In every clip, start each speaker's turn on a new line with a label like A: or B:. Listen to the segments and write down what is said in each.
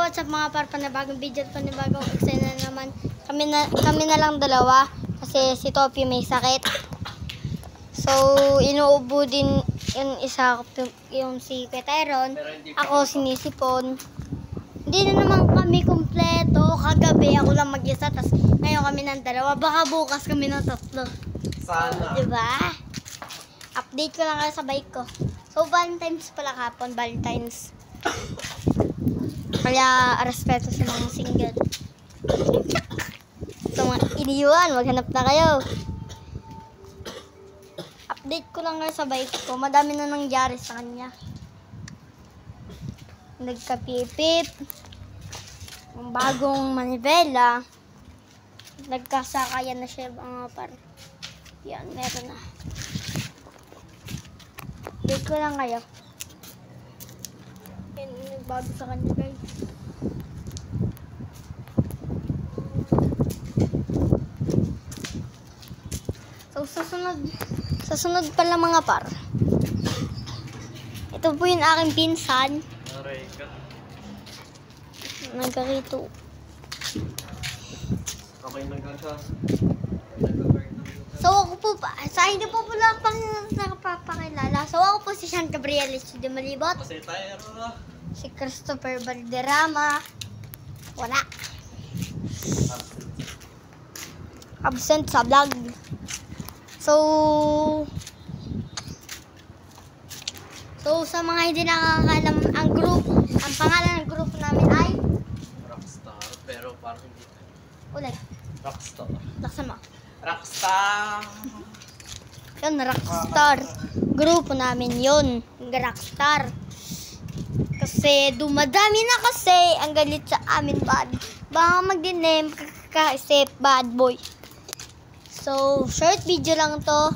A: what's up mga par, panibagong video at panibagong eksena na naman. Kami na lang dalawa kasi si Topi may sakit. So, inuubo din yung isa, yung si Peteron. Ako sinisipon. Hindi na naman kami kumpleto. Kagabi ako lang mag-isa, tas ngayon kami ng dalawa. Baka bukas kami ng tatlo.
B: Sana.
A: Diba? Update ko lang kayo sa bike ko. So, Valentine's pala kapon, Valentine's. Kaya, respeto sa mga single. So, mga iniwan, maghanap na kayo. Update ko lang kayo sa bike ko. Madami na nangyari sa kanya. Nagkapipip. Ang bagong manivela. Nagkasakayan na siya mga par. Yan, meron na. Update ko lang kayo. Yan, nagbago sa kanya guys. So, sasunod pala mga par. Ito po yung aking pinsan. Nagkarito.
B: Okay, nagkasya.
A: So, ako po pa, sa hindi po pala pang nakapapakilala. So, ako po si Sean Gabrieles de Malibot.
B: Kasi tayo,
A: Si Christopher Valderrama. Wala. Absent sa vlog. So, sa mga hindi nakakalam, ang pangalan ng group namin ay
B: Rockstar, pero parang hindi.
A: ulit.
B: Rockstar.
A: Laksan mo.
B: Rockstar.
A: Yun, Rockstar. Grupo namin yun. Rockstar. Kasi dumadami na kasi ang galit sa amin bad. Baka mag-name kakaisip bad boy. So, short video lang to.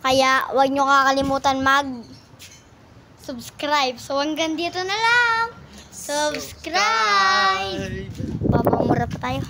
A: Kaya, huwag nyo kakalimutan mag-subscribe. So, hanggang dito na lang. Subscribe! Papamura pa tayo.